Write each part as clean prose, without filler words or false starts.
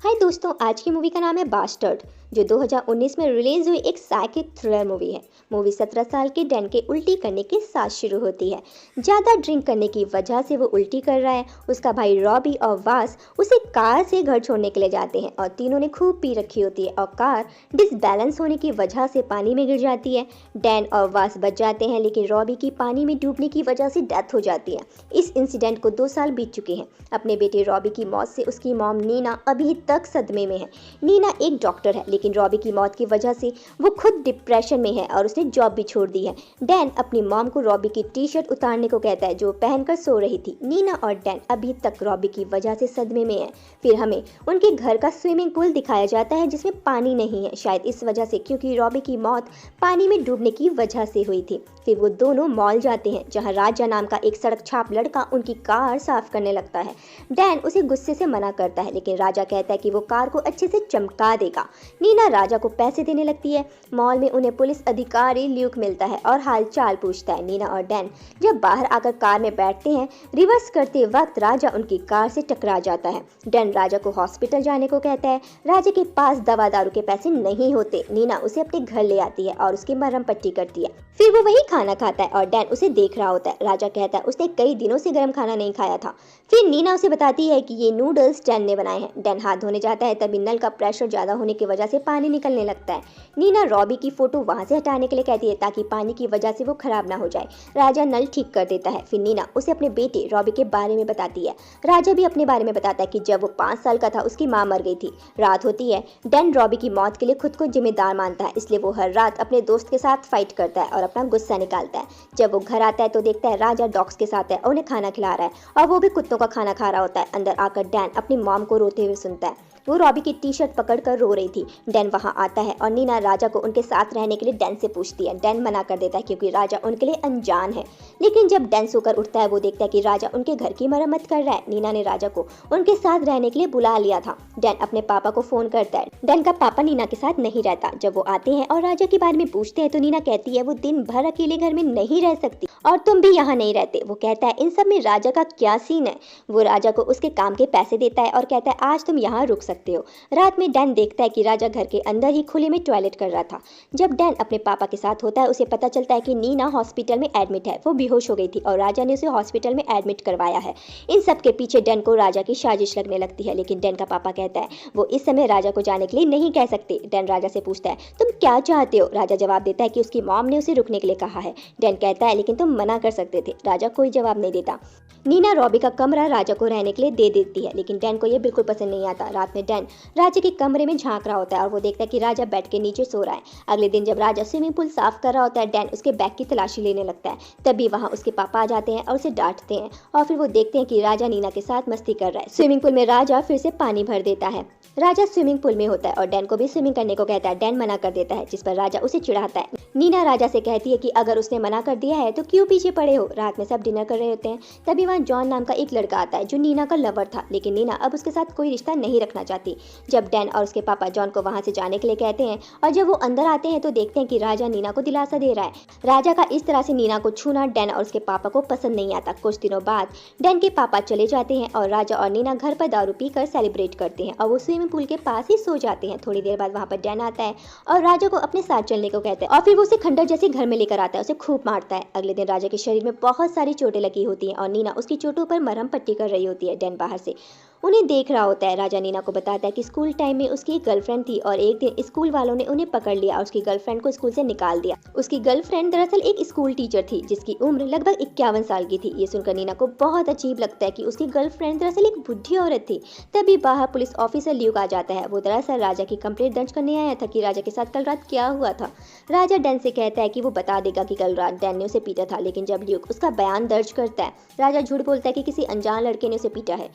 हाय दोस्तों, आज की मूवी का नाम है बास्टर्ड, जो 2019 में रिलीज हुई एक साइकिक थ्रिलर मूवी है। मूवी 17 साल के डैन के उल्टी करने के साथ शुरू होती है। ज़्यादा ड्रिंक करने की वजह से वो उल्टी कर रहा है। उसका भाई रॉबी और वास उसे कार से घर छोड़ने के लिए जाते हैं और तीनों ने खूब पी रखी होती है और कार डिसबैलेंस होने की वजह से पानी में गिर जाती है। डैन और वास बच जाते हैं, लेकिन रॉबी की पानी में डूबने की वजह से डेथ हो जाती है। इस इंसिडेंट को 2 साल बीत चुके हैं। अपने बेटे रॉबी की मौत से उसकी मॉम नीना अभी तक सदमे में है। नीना एक डॉक्टर है, लेकिन रॉबी की मौत की वजह से वो खुद डिप्रेशन में है और उसने जॉब भी छोड़ दी है। डैन अपनी मॉम को रॉबी की टी शर्ट उतारने को कहता है जो पहनकर सो रही थी। नीना और डैन अभी तक रॉबी की वजह से सदमे में है। फिर हमें उनके घर का स्विमिंग पूल दिखाया जाता है जिसमें पानी नहीं है, शायद इस वजह से, क्योंकि रॉबी की मौत पानी में डूबने की वजह से हुई थी। फिर वो दोनों मॉल जाते हैं जहां राजा नाम का एक सड़क छाप लड़का उनकी कार साफ करने लगता है। डैन उसे गुस्से से मना करता है, लेकिन राजा कहता है कि वो कार को अच्छे से चमका देगा। नीना राजा को पैसे देने लगती है। मॉल में उन्हें पुलिस अधिकारी ल्यूक मिलता है और हाल चाल पूछता है। नीना और डैन जब बाहर आकर कार में बैठते हैं, रिवर्स करते वक्त राजा उनकी कार से टकरा जाता है। डैन राजा को हॉस्पिटल जाने को कहता है। राजा के पास दवा दारू के पैसे नहीं होते। नीना उसे अपने घर ले आती है और उसकी मरहम पट्टी करती है। फिर वो वही खाना खाता है और डैन उसे देख रहा होता है। राजा कहता है उसने कई दिनों से गर्म खाना नहीं खाया था। फिर नीना उसे बताती है कि ये नूडल्स डैन ने बनाए हैं। डैन हाथ धोने जाता है, तभी नल का प्रेशर ज़्यादा होने की वजह से पानी निकलने लगता है। नीना रॉबी की फ़ोटो वहाँ से हटाने के लिए कहती है ताकि पानी की वजह से वो खराब ना हो जाए। राजा नल ठीक कर देता है। फिर नीना उसे अपने बेटे रॉबी के बारे में बताती है। राजा भी अपने बारे में बताता है कि जब वो 5 साल का था उसकी माँ मर गई थी। रात होती है। डैन रॉबी की मौत के लिए खुद को जिम्मेदार मानता है, इसलिए वो हर रात अपने दोस्त के साथ फाइट करता है और अपना गुस्सा निकालता है। जब वो घर आता है तो देखता है राजा डॉग्स के साथ है और उन्हें खाना खिला रहा है और वो भी कुत्तों का खाना खा रहा होता है। अंदर आकर डैन अपनी मॉम को रोते हुए सुनता है। वो रॉबी की टी शर्ट पकड़कर रो रही थी। डैन वहां आता है और नीना राजा को उनके साथ रहने के लिए डैन से पूछती है। डैन मना कर देता है क्योंकि राजा उनके लिए अनजान है। लेकिन जब डैन सोकर उठता है, वो देखता है कि राजा उनके घर की मरम्मत कर रहा है। नीना ने राजा को उनके साथ रहने के लिए बुला लिया था। डैन अपने पापा को फोन करता है। डैन का पापा नीना के साथ नहीं रहता। जब वो आते हैं और राजा के बारे में पूछते हैं तो नीना कहती है वो दिन भर अकेले घर में नहीं रह सकती और तुम भी यहाँ नहीं रहते। वो कहता है इन सब में राजा का क्या सीन है। वो राजा को उसके काम के पैसे देता है और कहता है आज तुम यहाँ रुक सकते हो। रात में डैन देखता है कि राजा घर के अंदर ही खुले में टॉयलेट कर रहा था। जब डैन अपने पापा के साथ होता है, उसे पता चलता है कि नीना हॉस्पिटल में एडमिट है। वो बेहोश हो गई थी और राजा ने उसे हॉस्पिटल में एडमिट करवाया है। इन सब के पीछे डैन को राजा की साजिश लगने लगती है, लेकिन डैन का पापा कहता है वो इस समय राजा को जाने के लिए नहीं कह सकते। डैन राजा से पूछता है तुम क्या चाहते हो। राजा जवाब देता है कि उसकी मॉम ने उसे रुकने के लिए कहा है। डैन कहता है लेकिन तुम मना कर सकते थे। राजा कोई जवाब नहीं देता। नीना रॉबी का कमरा राजा को रहने के लिए दे देती है, लेकिन डैन को यह बिल्कुल पसंद नहीं आता। रात में डैन राजा के कमरे में झांक रहा होता है और वो देखता है कि राजा बेड के नीचे सो रहा है। अगले दिन जब राजा स्विमिंग पूल साफ कर रहा होता है, डैन उसके बैग की तलाशी लेने लगता है। तभी वहाँ उसके पापा आ जाते हैं और उसे डांटते हैं और फिर वो देखते हैं कि राजा नीना के साथ मस्ती कर रहा है। स्विमिंग पूल में राजा फिर से पानी भर देता है। राजा स्विमिंग पूल में होता है और डैन को भी स्विमिंग करने को कहता है। डैन मना कर देता है, जिस पर राजा उसे चिढ़ाता है। नीना राजा से कहती है कि अगर उसने मना कर दिया है तो क्यों पीछे पड़े हो। रात में सब डिनर कर रहे होते हैं। तभी वहाँ जॉन नाम का एक लड़का आता है जो नीना का लवर था, लेकिन नीना अब उसके साथ कोई रिश्ता नहीं रखना चाहती। जब डैन और उसके पापा जॉन को वहाँ से जाने के लिए कहते हैं और जब वो अंदर आते हैं तो देखते हैं कि राजा नीना को दिलासा दे रहा है। राजा का इस तरह से नीना को छूना डैन और उसके पापा को पसंद नहीं आता। कुछ दिनों बाद डैन के पापा चले जाते हैं और राजा और नीना घर पर दारू पीकर सेलिब्रेट करते हैं और वो स्विमिंग पूल के पास ही सो जाते हैं। थोड़ी देर बाद वहाँ पर डैन आता है और राजा को अपने साथ चलने को कहता है और फिर वो उसे खंडर जैसे घर में लेकर आता है, उसे खूब मारता है। अगले दिन राजा के शरीर में बहुत सारी चोटें लगी होती हैं और नीना उसकी चोटों पर मरहम पट्टी कर रही होती है। डैन बाहर से उन्हें देख रहा होता है। राजा नीना को बताता है कि स्कूल टाइम में उसकी एक गर्लफ्रेंड थी और एक दिन स्कूल वालों ने उन्हें पकड़ लिया और उसकी गर्लफ्रेंड को स्कूल से निकाल दिया। उसकी गर्लफ्रेंड दरअसल एक स्कूल टीचर थी जिसकी उम्र लगभग 51 साल की थी। ये सुनकर नीना को बहुत अजीब लगता है कि उसकी गर्लफ्रेंड दरअसल एक बुढ़ी औरत थी। तभी बाहर पुलिस ऑफिसर ल्यूक आ जाता है। वो दरअसल राजा की कंप्लेंट दर्ज करने आया था कि राजा के साथ कल रात क्या हुआ था। राजा डैन से कहता है कि वो बता देगा कि कल रात डैन ने उसे पीटा था, लेकिन जब ल्यूक उसका बयान दर्ज करता है, राजा झूठ बोलता है कि किसी अनजान लड़के ने उसे पीटा है।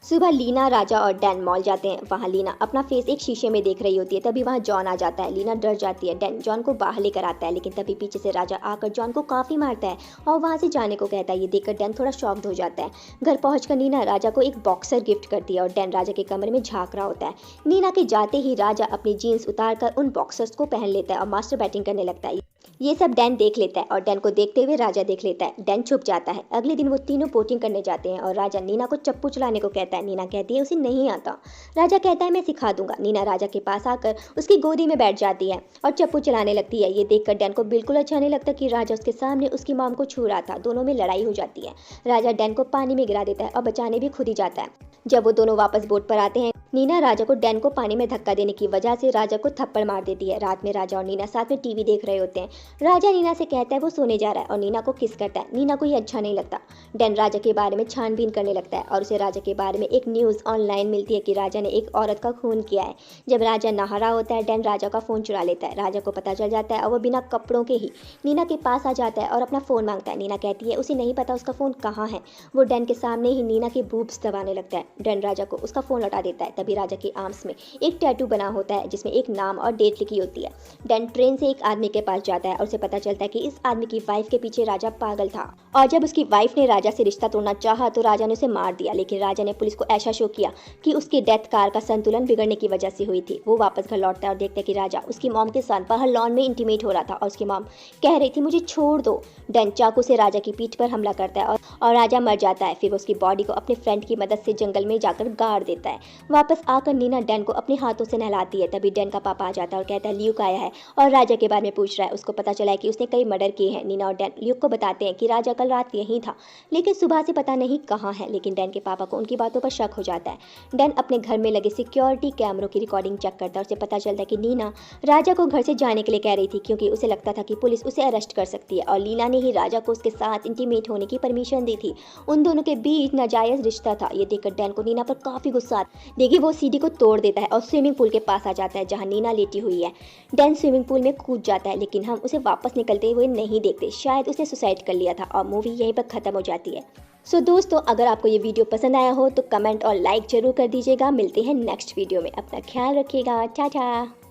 सुबह लीना राजा और डैन मॉल जाते हैं। वहाँ लीना अपना फेस एक शीशे में देख रही होती है। तभी वहाँ जॉन आ जाता है। लीना डर जाती है। डैन जॉन को बाहर लेकर आता है, लेकिन तभी पीछे से राजा आकर जॉन को काफ़ी मारता है और वहाँ से जाने को कहता है। ये देखकर डैन थोड़ा शॉक्ड हो जाता है। घर पहुँचकर नीना राजा को एक बॉक्सर गिफ्ट करती है और डैन राजा के कमरे में झाँक रहा होता है। नीना के जाते ही राजा अपनी जीन्स उतार कर उन बॉक्सर्स को पहन लेता है और मास्टर बैटिंग करने लगता है। ये सब डैन देख लेता है और डैन को देखते हुए राजा देख लेता है। डैन छुप जाता है। अगले दिन वो तीनों बोटिंग करने जाते हैं और राजा नीना को चप्पू चलाने को कहता है। नीना कहती है उसे नहीं आता। राजा कहता है मैं सिखा दूंगा। नीना राजा के पास आकर उसकी गोदी में बैठ जाती है और चप्पू चलाने लगती है। ये देखकर डैन को बिल्कुल अच्छा नहीं लगता कि राजा उसके सामने उसकी मॉम को छू रहा था। दोनों में लड़ाई हो जाती है। राजा डैन को पानी में गिरा देता है और बचाने भी खुद ही जाता है। जब वो दोनों वापस बोट पर आते हैं, नीना राजा को डैन को पानी में धक्का देने की वजह से राजा को थप्पड़ मार देती है। रात में राजा और नीना साथ में टीवी देख रहे होते हैं। राजा नीना से कहता है वो सोने जा रहा है और नीना को किस करता है। नीना को ये अच्छा नहीं लगता। डैन राजा के बारे में छानबीन करने लगता है और उसे राजा के बारे में एक न्यूज़ ऑनलाइन मिलती है कि राजा ने एक औरत का खून किया है। जब राजा नहा रहा होता है, डैन राजा का फ़ोन चुरा लेता है। राजा को पता चल जाता है और वो बिना कपड़ों के ही नीना के पास आ जाता है और अपना फ़ोन मांगता है। नीना कहती है उसे नहीं पता उसका फ़ोन कहाँ है। वो डैन के सामने ही नीना के बूब्स दबाने लगता है। डैन राजा को उसका फ़ोन लौटा देता है। तभी राजा के आर्म्स में एक टैटू बना होता है जिसमें एक नाम और डेट लिखी होती है। डैन ट्रेन से एक आदमी के पास जाता है और उसे पता चलता है कि इस आदमी की वाइफ के पीछे राजा पागल था और जब उसकी वाइफ ने राजा से रिश्ता तोड़ना चाहा तो राजा ने उसे मार दिया। लेकिन राजा ने पुलिस को ऐसा शो किया कि उसकी डेथ कार का संतुलन बिगड़ने की वजह से हुई थी। वो वापस घर लौटता है और देखता है कि राजा उसकी मॉम के साथ बाहर लॉन में इंटीमेट हो रहा था और उसकी मॉम कह रही थी मुझे छोड़ दो। डैन चाकू से राजा की पीठ पर हमला करता है और राजा मर जाता है। फिर वो उसकी बॉडी को अपने फ्रेंड की मदद से जंगल में जाकर गाड़ देता है। वापस आकर नीना डैन को अपने हाथों से नहलाती है। तभी डैन का पापा आ जाता है और कहता है ल्यूक आया है और राजा के बारे में पूछ रहा है। उसको पता चला है कि उसने कई मर्डर किए हैं। नीना और डैन ल्यूक को बताते हैं कि राजा कल रात यहीं था लेकिन सुबह से पता नहीं कहाँ है। लेकिन डैन के पापा को उनकी बातों पर शक हो जाता है। डैन अपने घर में लगे सिक्योरिटी कैमरों की रिकॉर्डिंग चेक करता है। उसे पता चलता है कि नीना राजा को घर से जाने के लिए कह रही थी क्योंकि उसे लगता था कि पुलिस उसे अरेस्ट कर सकती है और लीला ने ही राजा को उसके साथ इंटीमेट होने की परमिशन दी थी। उन दोनों के बीच नाजायज रिश्ता था। ये देखकर डैन को नीना पर काफ़ी गुस्सा आता है। देखिए वो सीढ़ी को तोड़ देता है और स्विमिंग पूल के पास आ जाता है जहां नीना लेटी हुई है। डैन स्विमिंग पूल में कूद जाता है लेकिन हम उसे वापस निकलते हुए नहीं देखते। शायद उसने सुसाइड कर लिया था और मूवी यहीं पर ख़त्म हो जाती है। सो दोस्तों, अगर आपको ये वीडियो पसंद आया हो तो कमेंट और लाइक ज़रूर कर दीजिएगा। मिलते हैं नेक्स्ट वीडियो में। अपना ख्याल रखिएगा। टाटा।